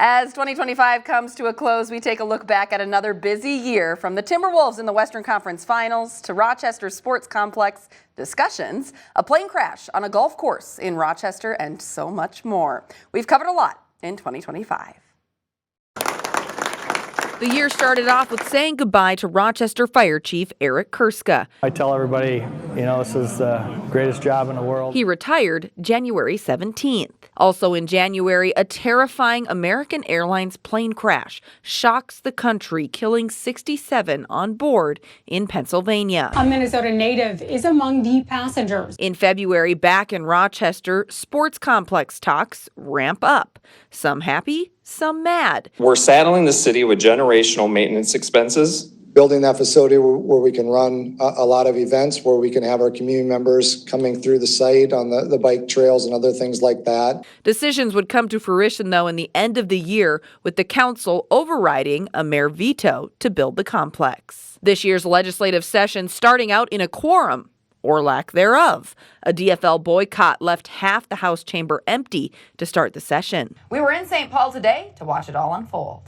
As 2025 comes to a close, we take a look back at another busy year, from the Timberwolves in the Western Conference Finals to Rochester Sports Complex discussions, a plane crash on a golf course in Rochester, and so much more. We've covered a lot in 2025. The year started off with saying goodbye to Rochester Fire Chief Eric Kurska. I tell everybody, this is the greatest job in the world. He retired January 17th. Also in January, a terrifying American Airlines plane crash shocks the country, killing 67 on board in Pennsylvania. A Minnesota native is among the passengers. In February, back in Rochester, sports complex talks ramp up. Some happy, some mad. We're saddling the city with generational maintenance expenses. Building that facility where we can run a lot of events, where we can have our community members coming through the site on the bike trails and other things like that. Decisions would come to fruition, though, in the end of the year, with the council overriding a mayor veto to build the complex. This year's legislative session starting out in a quorum, or lack thereof. A DFL boycott left half the House chamber empty to start the session. We were in St. Paul today to watch it all unfold.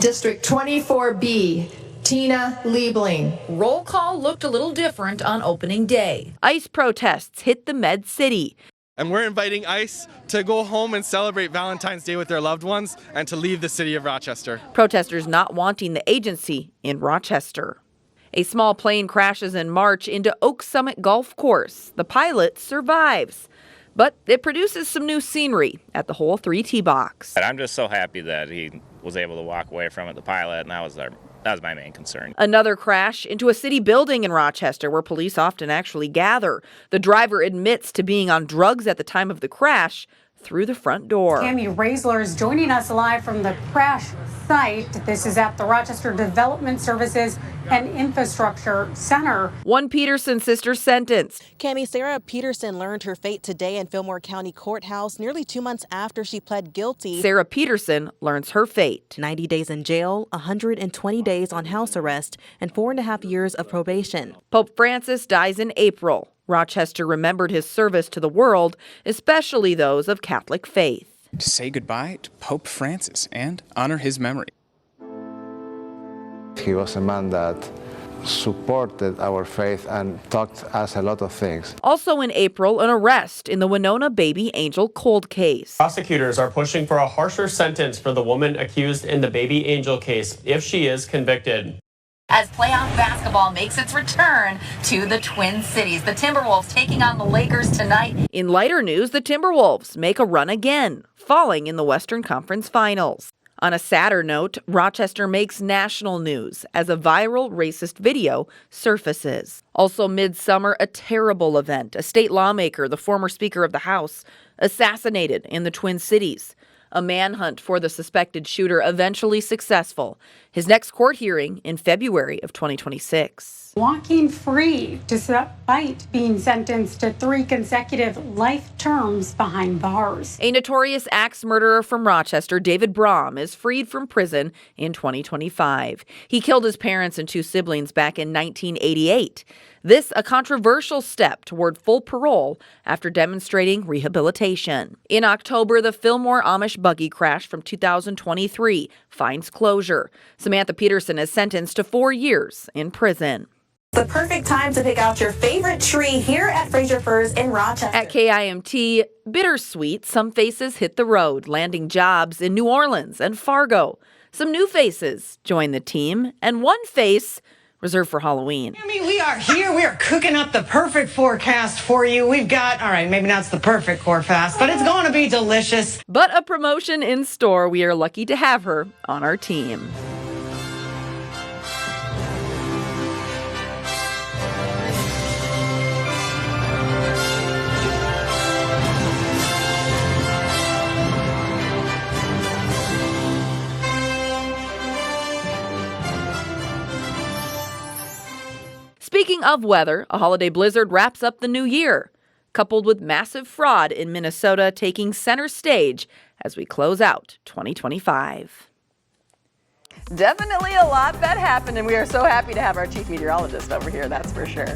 District 24B, Tina Liebling. Roll call looked a little different on opening day. ICE protests hit the Med City. And we're inviting ICE to go home and celebrate Valentine's Day with their loved ones and to leave the city of Rochester. Protesters not wanting the agency in Rochester. A small plane crashes in March into Oak Summit Golf Course. The pilot survives, but it produces some new scenery at the hole 3 tee box. I'm just so happy that he was able to walk away from it, the pilot, and that was my main concern. Another crash into a city building in Rochester, where police often actually gather. The driver admits to being on drugs at the time of the crash through the front door. Tammy Raisler is joining us live from the crash site. This is at the Rochester Development Services and Infrastructure Center. One Peterson sister sentenced. Cammie, Sarah Peterson learned her fate today in Fillmore County Courthouse nearly 2 months after she pled guilty. Sarah Peterson learns her fate. 90 days in jail, 120 days on house arrest, and 4.5 years of probation. Pope Francis dies in April. Rochester remembered his service to the world, especially those of Catholic faith. To say goodbye to Pope Francis and honor his memory. He was a man that supported our faith and taught us a lot of things. Also in April, an arrest in the Winona Baby Angel cold case. Prosecutors are pushing for a harsher sentence for the woman accused in the Baby Angel case if she is convicted. As playoff basketball makes its return to the Twin Cities, the Timberwolves taking on the Lakers tonight. In lighter news, the Timberwolves make a run again, falling in the Western Conference Finals. On a sadder note, Rochester makes national news as a viral racist video surfaces. Also midsummer, a terrible event. A state lawmaker, the former Speaker of the House, assassinated in the Twin Cities. A manhunt for the suspected shooter eventually successful. His next court hearing in February of 2026. Walking free despite being sentenced to 3 consecutive life terms behind bars. A notorious axe murderer from Rochester, David Braum, is freed from prison in 2025. He killed his parents and 2 siblings back in 1988. This a controversial step toward full parole after demonstrating rehabilitation. In October, the Fillmore Amish buggy crash from 2023 finds closure. Samantha Peterson is sentenced to 4 years in prison. The perfect time to pick out your favorite tree here at Fraser Firs in Rochester. At KIMT, bittersweet, some faces hit the road, landing jobs in New Orleans and Fargo. Some new faces join the team, and one face reserved for Halloween. We are here. We are cooking up the perfect forecast for you. We've got, all right, maybe not the perfect forecast, but it's going to be delicious. But a promotion in store. We are lucky to have her on our team. Speaking of weather, a holiday blizzard wraps up the new year, coupled with massive fraud in Minnesota taking center stage as we close out 2025. Definitely a lot that happened, and we are so happy to have our chief meteorologist over here, that's for sure.